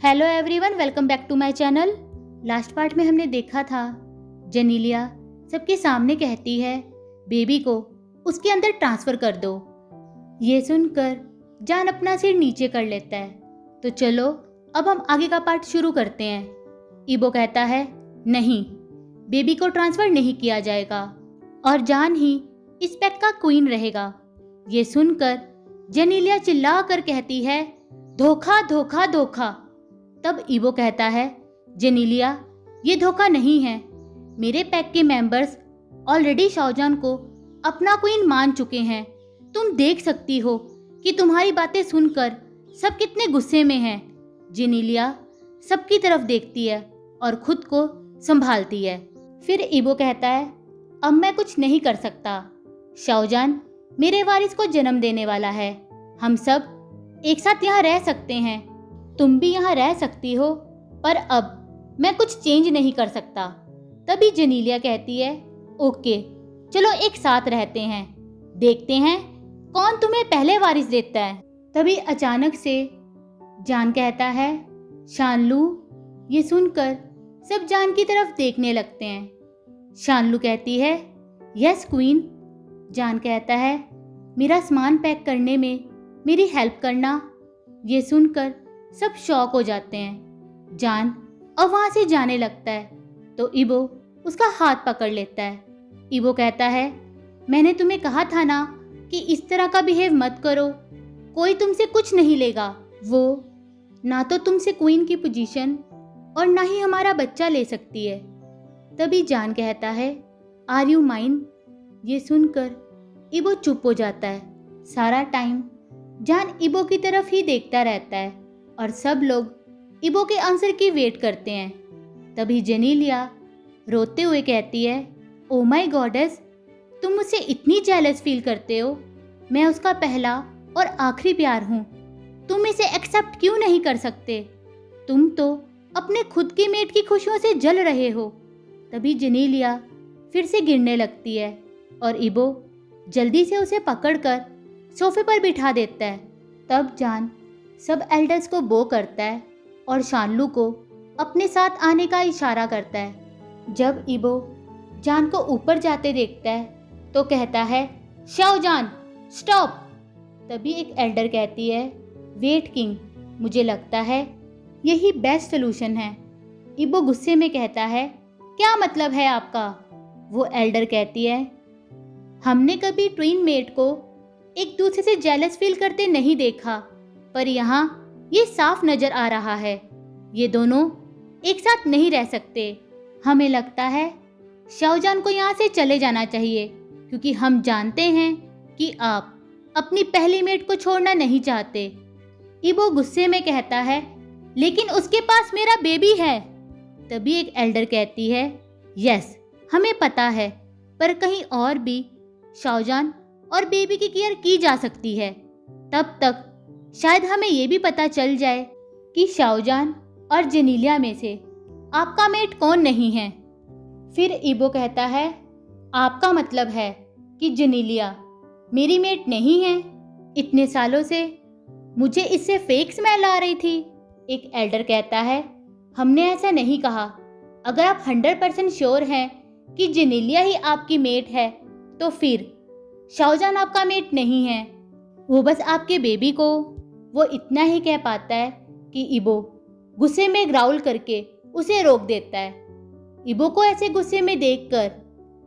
Hello everyone, welcome back to my channel. Last part में हमने देखा था जेनेलिया सबके सामने कहती है बेबी को उसके अंदर ट्रांसफ़र कर दो। ये सुनकर जान अपना सिर नीचे कर लेता है। तो चलो अब हम आगे का पार्ट शुरू करते हैं। इबो कहता है नहीं, बेबी को ट्रांसफ़र नहीं किया जाएगा और जान ही इस पैक का क्वीन रहेगा। ये सुनकर जेनेलिया चिल्ला कर कहती है धोखा धोखा धोखा। तब इबो कहता है जेनेलिया, ये धोखा नहीं है। मेरे पैक के मेंबर्स ऑलरेडी शाओजान को अपना क्वीन मान चुके हैं। तुम देख सकती हो कि तुम्हारी बातें सुनकर सब कितने गुस्से में हैं। जेनेलिया सबकी तरफ देखती है और खुद को संभालती है। फिर इबो कहता है अब मैं कुछ नहीं कर सकता। शाओजान मेरे वारिस को जन्म देने वाला है। हम सब एक साथ यहाँ रह सकते हैं। तुम भी यहाँ रह सकती हो, पर अब मैं कुछ चेंज नहीं कर सकता। तभी जेनेलिया कहती है ओके, चलो एक साथ रहते हैं, देखते हैं कौन तुम्हें पहले वारिस देता है। तभी अचानक से जान कहता है शानलू। ये सुनकर सब जान की तरफ देखने लगते हैं। शानलू कहती है यस क्वीन। जान कहता है मेरा सामान पैक करने में मेरी हेल्प करना। ये सुनकर सब शॉक हो जाते हैं। जान अब वहाँ से जाने लगता है तो इबो उसका हाथ पकड़ लेता है। इबो कहता है मैंने तुम्हें कहा था ना कि इस तरह का बिहेव मत करो, कोई तुमसे कुछ नहीं लेगा। वो ना तो तुमसे क्वीन की पोजीशन और ना ही हमारा बच्चा ले सकती है। तभी जान कहता है आर यू माइन। ये सुनकर इबो चुप हो जाता है। सारा टाइम जान इबो की तरफ ही देखता रहता है और सब लोग इबो के आंसर की वेट करते हैं। तभी जेनेलिया रोते हुए कहती है ओ माय गॉडेस, तुम मुझसे इतनी जेलस फील करते हो। मैं उसका पहला और आखिरी प्यार हूँ। तुम इसे एक्सेप्ट क्यों नहीं कर सकते? तुम तो अपने खुद की मेट की खुशियों से जल रहे हो। तभी जेनेलिया फिर से गिरने लगती है और इबो जल्दी से उसे पकड़कर सोफे पर बिठा देता है। तब जान सब एल्डर्स को बो करता है और शानलू को अपने साथ आने का इशारा करता है। जब इबो जान को ऊपर जाते देखता है तो कहता है शाओजान स्टॉप। तभी एक एल्डर कहती है वेट किंग, मुझे लगता है यही बेस्ट सोल्यूशन है। इबो गुस्से में कहता है क्या मतलब है आपका? वो एल्डर कहती है हमने कभी ट्विन मेट को एक दूसरे से जेलस फील करते नहीं देखा, पर यहाँ ये साफ नजर आ रहा है ये दोनों एक साथ नहीं रह सकते। हमें लगता है शाओजान को यहाँ से चले जाना चाहिए, क्योंकि हम जानते हैं कि आप अपनी पहली मेट को छोड़ना नहीं चाहते। इबो गुस्से में कहता है लेकिन उसके पास मेरा बेबी है। तभी एक एल्डर कहती है यस हमें पता है, पर कहीं और भी शाओजान और बेबी की केयर की जा सकती है। तब तक शायद हमें ये भी पता चल जाए कि शाओजान और जेनेलिया में से आपका मेट कौन नहीं है। फिर इबो कहता है आपका मतलब है कि जेनेलिया मेरी मेट नहीं है? इतने सालों से मुझे इससे फेक स्मेल आ रही थी। एक एल्डर कहता है हमने ऐसा नहीं कहा। अगर आप 100% श्योर हैं कि जेनेलिया ही आपकी मेट है तो फिर शाओजान आपका मेट नहीं है, वो बस आपके बेबी को। वो इतना ही कह पाता है कि इबो गुस्से में ग्राउल करके उसे रोक देता है। इबो को ऐसे गुस्से में देखकर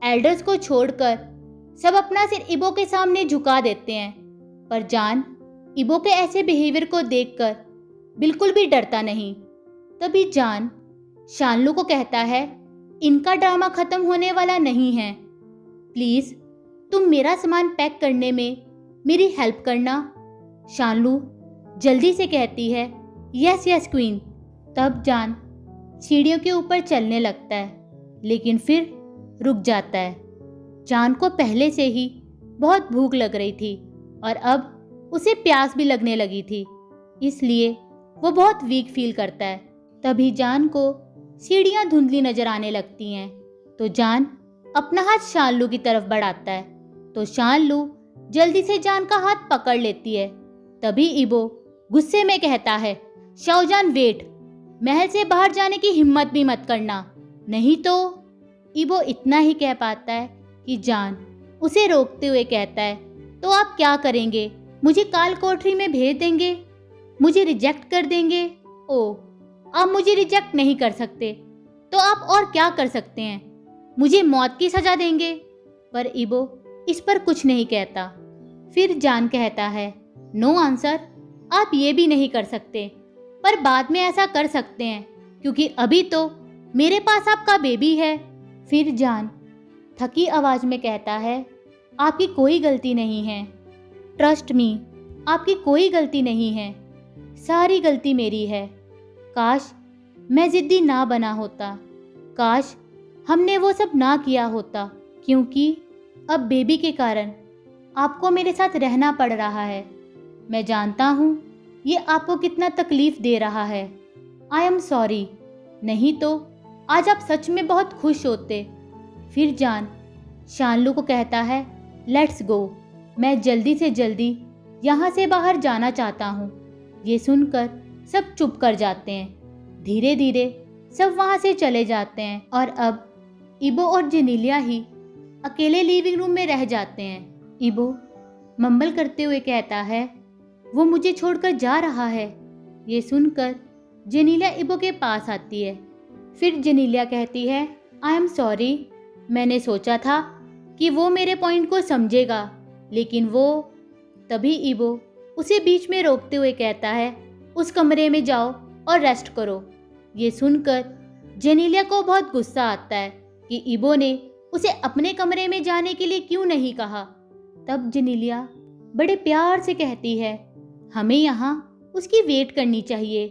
एल्डर्स को छोड़कर सब अपना सिर इबो के सामने झुका देते हैं, पर जान इबो के ऐसे बिहेवियर को देखकर बिल्कुल भी डरता नहीं। तभी जान शानलू को कहता है इनका ड्रामा खत्म होने वाला नहीं है, प्लीज तुम मेरा सामान पैक करने में मेरी हेल्प करना। शानलू जल्दी से कहती है यस यस क्वीन। तब जान सीढ़ियों के ऊपर चलने लगता है, लेकिन फिर रुक जाता है। जान को पहले से ही बहुत भूख लग रही थी और अब उसे प्यास भी लगने लगी थी, इसलिए वो बहुत वीक फील करता है। तभी जान को सीढ़ियाँ धुंधली नजर आने लगती हैं, तो जान अपना हाथ शानलू की तरफ बढ़ाता है, तो शानलू जल्दी से जान का हाथ पकड़ लेती है। तभी इबो गुस्से में कहता है शाओजान वेट, महल से बाहर जाने की हिम्मत भी मत करना, नहीं तो। इबो इतना ही कह पाता है कि जान उसे रोकते हुए कहता है, तो आप क्या करेंगे? मुझे काल कोठरी में भेज देंगे? मुझे रिजेक्ट कर देंगे? ओह, आप मुझे रिजेक्ट नहीं कर सकते, तो आप और क्या कर सकते हैं? मुझे मौत की सजा देंगे? पर इबो इस पर कुछ नहीं कहता। फिर जान कहता है, नो आंसर, आप ये भी नहीं कर सकते, पर बाद में ऐसा कर सकते हैं, क्योंकि अभी तो मेरे पास आपका बेबी है। फिर जान थकी आवाज में कहता है, आपकी कोई गलती नहीं है, ट्रस्ट मी, आपकी कोई गलती नहीं है, सारी गलती मेरी है। काश मैं जिद्दी ना बना होता, काश हमने वो सब ना किया होता, क्योंकि अब बेबी के कारण आपको मेरे साथ रहना पड़ रहा है। मैं जानता हूँ ये आपको कितना तकलीफ दे रहा है। आई एम सॉरी, नहीं तो आज आप सच में बहुत खुश होते। फिर जान शानलू को कहता है, लेट्स गो, मैं जल्दी से जल्दी यहाँ से बाहर जाना चाहता हूँ। ये सुनकर सब चुप कर जाते हैं। धीरे धीरे सब वहाँ से चले जाते हैं और अब इबो और जेनेलिया ही अकेले लिविंग रूम में रह जाते हैं। इबो मम्बल करते हुए कहता है, वो मुझे छोड़कर जा रहा है। ये सुनकर जेनेलिया इबो के पास आती है। फिर जेनेलिया कहती है, आई एम सॉरी, मैंने सोचा था कि वो मेरे पॉइंट को समझेगा, लेकिन वो। तभी इबो उसे बीच में रोकते हुए कहता है, उस कमरे में जाओ और रेस्ट करो। ये सुनकर जेनेलिया को बहुत गुस्सा आता है कि इबो ने उसे अपने कमरे में जाने के लिए क्यों नहीं कहा। तब जेनेलिया बड़े प्यार से कहती है, हमें यहाँ उसकी वेट करनी चाहिए।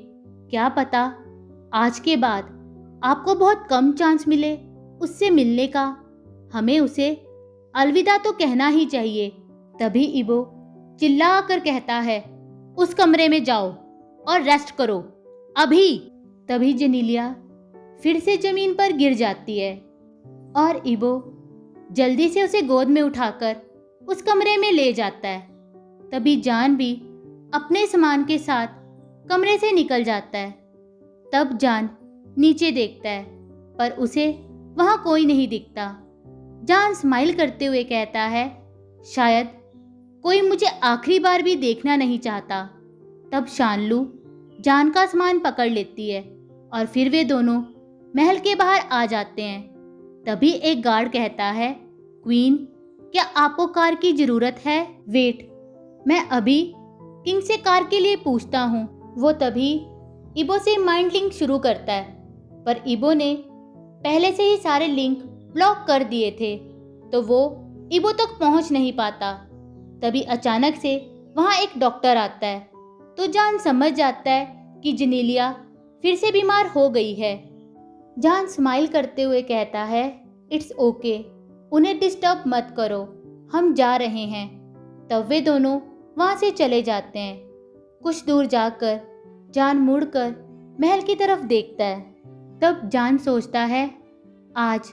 क्या पता आज के बाद आपको बहुत कम चांस मिले उससे मिलने का। हमें उसे अलविदा तो कहना ही चाहिए। तभी इबो चिल्ला कर कहता है, उस कमरे में जाओ और रेस्ट करो अभी। तभी जेनेलिया फिर से जमीन पर गिर जाती है और इबो जल्दी से उसे गोद में उठाकर उस कमरे में ले जाता है। तभी जान भी अपने सामान के साथ कमरे से निकल जाता है। तब जान नीचे देखता है पर उसे वहां कोई नहीं दिखता। जान स्माइल करते हुए कहता है, शायद कोई मुझे आखिरी बार भी देखना नहीं चाहता। तब शानलू जान का सामान पकड़ लेती है और फिर वे दोनों महल के बाहर आ जाते हैं। तभी एक गार्ड कहता है, क्वीन, क्या आपको कार की जरूरत है? वेट, मैं अभी किंग से कार के लिए पूछता हूँ। वो तभी इबो से माइंड लिंक शुरू करता है, पर इबो ने पहले से ही सारे लिंक ब्लॉक कर दिए थे, तो वो इबो तक पहुँच नहीं पाता। तभी अचानक से वहाँ एक डॉक्टर आता है, तो जान समझ जाता है कि जेनेलिया फिर से बीमार हो गई है। जान स्माइल करते हुए कहता है, इट्स ओके, उन्हें डिस्टर्ब मत करो, हम जा रहे हैं। तब वे दोनों वहाँ से चले जाते हैं। कुछ दूर जाकर जान मुड़कर महल की तरफ देखता है। तब जान सोचता है, आज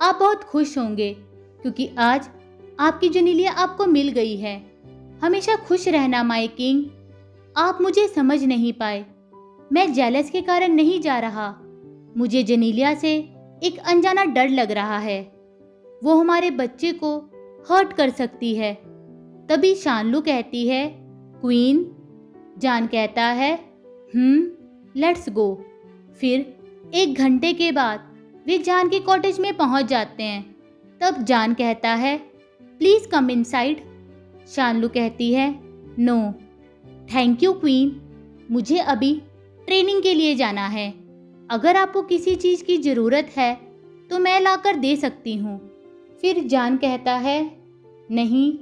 आप बहुत खुश होंगे, क्योंकि आज आपकी जेनेलिया आपको मिल गई है। हमेशा खुश रहना माय किंग। आप मुझे समझ नहीं पाए, मैं जेलस के कारण नहीं जा रहा। मुझे जेनेलिया से एक अनजाना डर लग रहा है, वो हमारे बच्चे को हर्ट कर सकती है। तभी शानलू कहती है, क्वीन। जान कहता है, लेट्स गो। फिर 1 घंटे के बाद वे जान के कॉटेज में पहुंच जाते हैं। तब जान कहता है, प्लीज कम इनसाइड। शानलू कहती है, नो थैंक यू क्वीन, मुझे अभी ट्रेनिंग के लिए जाना है। अगर आपको किसी चीज़ की ज़रूरत है तो मैं लाकर दे सकती हूँ। फिर जान कहता है, नहीं,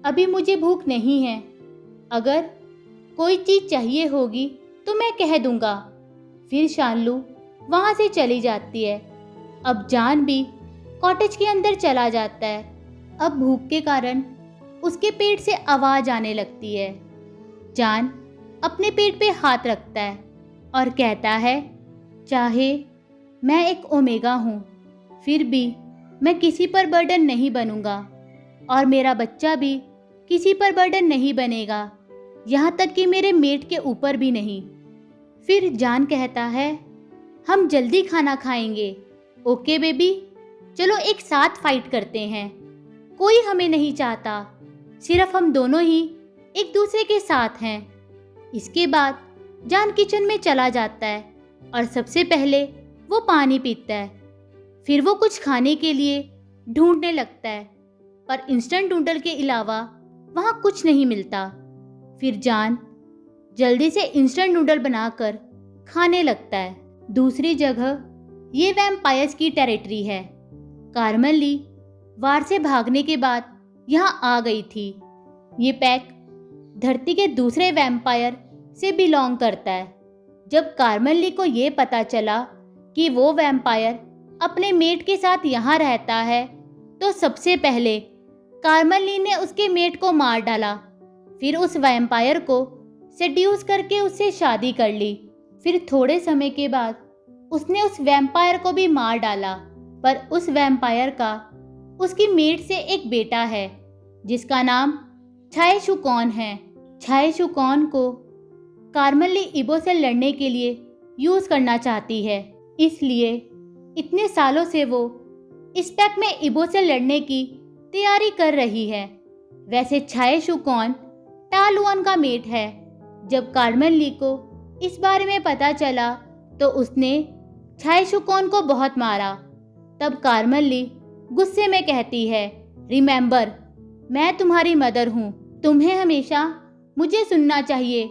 अभी मुझे भूख नहीं है। अगर कोई चीज़ चाहिए होगी तो मैं कह दूँगा। फिर शानलू वहाँ से चली जाती है। अब जान भी कॉटेज के अंदर चला जाता है। अब भूख के कारण उसके पेट से आवाज़ आने लगती है। जान अपने पेट पे हाथ रखता है और कहता है, चाहे मैं एक ओमेगा हूँ, फिर भी मैं किसी पर बर्डन नहीं बनूंगा और मेरा बच्चा भी किसी पर बर्डन नहीं बनेगा, यहाँ तक कि मेरे मेट के ऊपर भी नहीं। फिर जान कहता है, हम जल्दी खाना खाएंगे। ओके बेबी, चलो एक साथ फाइट करते हैं। कोई हमें नहीं चाहता, सिर्फ हम दोनों ही एक दूसरे के साथ हैं। इसके बाद जान किचन में चला जाता है और सबसे पहले वो पानी पीता है। फिर वो कुछ खाने के लिए ढूंढने लगता है, पर इंस्टेंट नूडल के अलावा वहाँ कुछ नहीं मिलता। फिर जान जल्दी से इंस्टेंट नूडल बनाकर खाने लगता है। दूसरी जगह ये वैम्पायर्स की टेरिटरी है। कार्मेन ली वार से भागने के बाद यहाँ आ गई थी। ये पैक धरती के दूसरे वैम्पायर से बिलोंग करता है। जब कार्मेन ली को ये पता चला कि वो वैम्पायर अपने मेट के साथ यहाँ रहता है, तो सबसे पहले कार्मेन ली ने उसके मेट को मार डाला। फिर उस वैम्पायर को सेड्यूस करके उससे शादी कर ली। फिर थोड़े समय के बाद उसने उस वैम्पायर को भी मार डाला। पर उस वैम्पायर का उसकी मेट से एक बेटा है जिसका नाम छाए शुकॉन है। छाए शुकॉन को कार्मेन ली इबो से लड़ने के लिए यूज़ करना चाहती है, इसलिए इतने सालों से वो इस पैक में इबो से लड़ने की तैयारी कर रही है। वैसे छाए शुकॉन टालुआन का मेट है। जब कार्मेन ली को इस बारे में पता चला तो उसने छाए शुकॉन को बहुत मारा। तब कार्मेन ली गुस्से में कहती है, रिमेंबर, मैं तुम्हारी मदर हूँ, तुम्हें हमेशा मुझे सुनना चाहिए।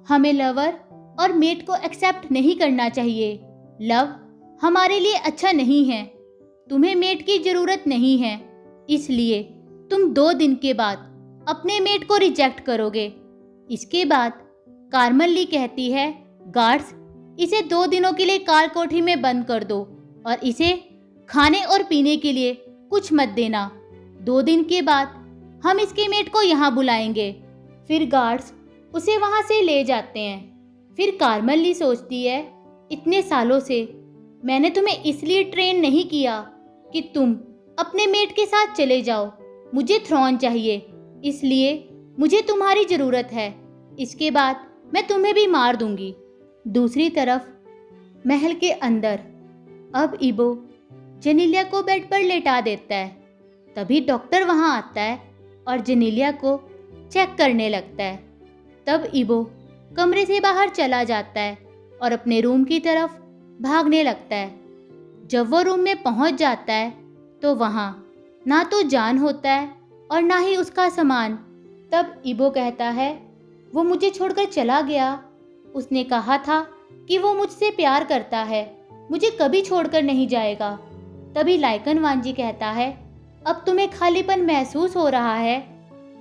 हमें लवर और मेट को एक्सेप्ट नहीं करना चाहिए। लव हमारे लिए अच्छा नहीं है, तुम्हें मेट की ज़रूरत नहीं है, इसलिए तुम 2 दिन के बाद अपने मेट को रिजेक्ट करोगे। इसके बाद कार्मेन ली कहती है, गार्ड्स, इसे 2 दिनों के लिए काल कोठरी में बंद कर दो और इसे खाने और पीने के लिए कुछ मत देना। 2 दिन के बाद हम इसके मेट को यहाँ बुलाएंगे। फिर गार्ड्स उसे वहाँ से ले जाते हैं। फिर कार्मेन ली सोचती है, इतने सालों से मैंने तुम्हें इसलिए ट्रेन नहीं किया कि तुम अपने मेट के साथ चले जाओ। मुझे थ्रोन चाहिए, इसलिए मुझे तुम्हारी ज़रूरत है। इसके बाद मैं तुम्हें भी मार दूंगी। दूसरी तरफ महल के अंदर अब इबो जेनेलिया को बेड पर लेटा देता है। तभी डॉक्टर वहाँ आता है और जेनेलिया को चेक करने लगता है। तब इबो कमरे से बाहर चला जाता है और अपने रूम की तरफ भागने लगता है। जब वो रूम में पहुंच जाता है तो वहाँ ना तो जान होता है और ना ही उसका सामान। तब इबो कहता है, वो मुझे छोड़कर चला गया। उसने कहा था कि वो मुझसे प्यार करता है, मुझे कभी छोड़कर नहीं जाएगा। तभी लाइकन वांजी कहता है, अब तुम्हें खालीपन महसूस हो रहा है?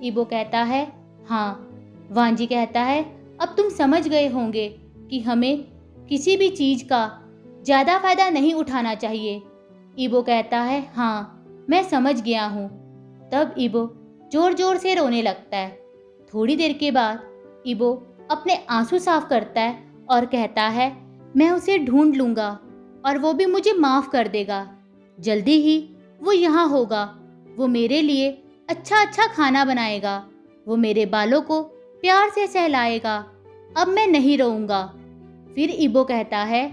इबो कहता है, हाँ। वांजी कहता है, अब तुम समझ गए होंगे कि हमें किसी भी चीज़ का ज़्यादा फायदा नहीं उठाना चाहिए। इबो कहता है, हाँ मैं समझ गया हूँ। तब इबो ज़ोर ज़ोर से रोने लगता है। थोड़ी देर के बाद इबो अपने आंसू साफ करता है और कहता है, मैं उसे ढूंढ लूँगा और वो भी मुझे माफ़ कर देगा। जल्दी ही वो यहाँ होगा। वो मेरे लिए अच्छा अच्छा खाना बनाएगा, वो मेरे बालों को प्यार से सहलाएगा। अब मैं नहीं रोऊंगा। फिर इबो कहता है,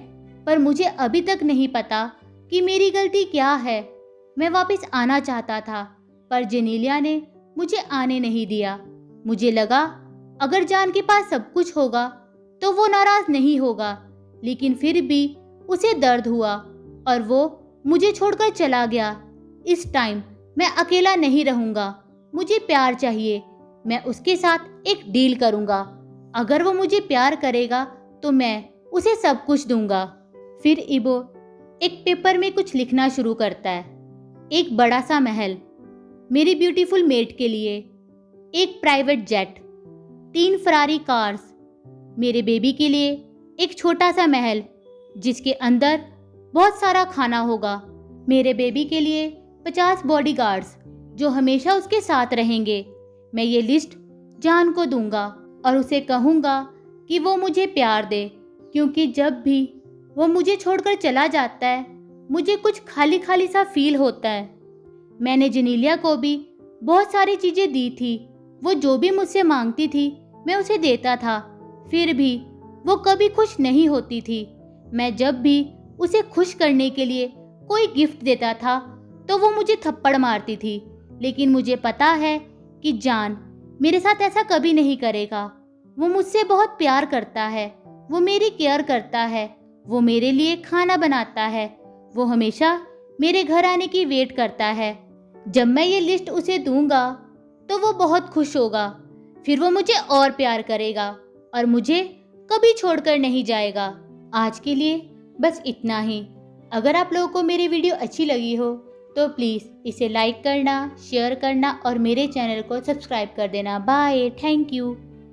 पर मुझे अभी तक नहीं पता कि मेरी गलती क्या है। मैं वापस आना चाहता था, पर जेनेलिया ने मुझे आने नहीं दिया। मुझे लगा अगर जान के पास सब कुछ होगा तो वो नाराज़ नहीं होगा, लेकिन फिर भी उसे दर्द हुआ और वो मुझे छोड़कर चला गया। इस टाइम मैं अकेला नहीं रहूँगा, मुझे प्यार चाहिए। मैं उसके साथ एक डील करूँगा। अगर वो मुझे प्यार करेगा तो मैं उसे सब कुछ दूंगा। फिर इबो एक पेपर में कुछ लिखना शुरू करता है। एक बड़ा सा महल मेरी ब्यूटीफुल मेट के लिए, एक प्राइवेट जेट, 3 फरारी कार्स मेरे बेबी के लिए, एक छोटा सा महल जिसके अंदर बहुत सारा खाना होगा, मेरे बेबी के लिए 50 बॉडीगार्ड्स जो हमेशा उसके साथ रहेंगे। मैं ये लिस्ट जान को दूंगा और उसे कहूँगा कि वो मुझे प्यार दे, क्योंकि जब भी वो मुझे छोड़कर चला जाता है मुझे कुछ खाली खाली सा फील होता है। मैंने जेनेलिया को भी बहुत सारी चीज़ें दी थी, वो जो भी मुझसे मांगती थी मैं उसे देता था, फिर भी वो कभी खुश नहीं होती थी। मैं जब भी उसे खुश करने के लिए कोई गिफ्ट देता था तो वो मुझे थप्पड़ मारती थी। लेकिन मुझे पता है कि जान मेरे साथ ऐसा कभी नहीं करेगा। वो मुझसे बहुत प्यार करता है, वो मेरी केयर करता है, वो मेरे लिए खाना बनाता है, वो हमेशा मेरे घर आने की वेट करता है। जब मैं ये लिस्ट उसे दूंगा तो वो बहुत खुश होगा। फिर वो मुझे और प्यार करेगा और मुझे कभी छोड़कर नहीं जाएगा। आज के लिए बस इतना ही। अगर आप लोगों को मेरी वीडियो अच्छी लगी हो तो प्लीज़ इसे लाइक करना, शेयर करना और मेरे चैनल को सब्सक्राइब कर देना। Bye, thank you.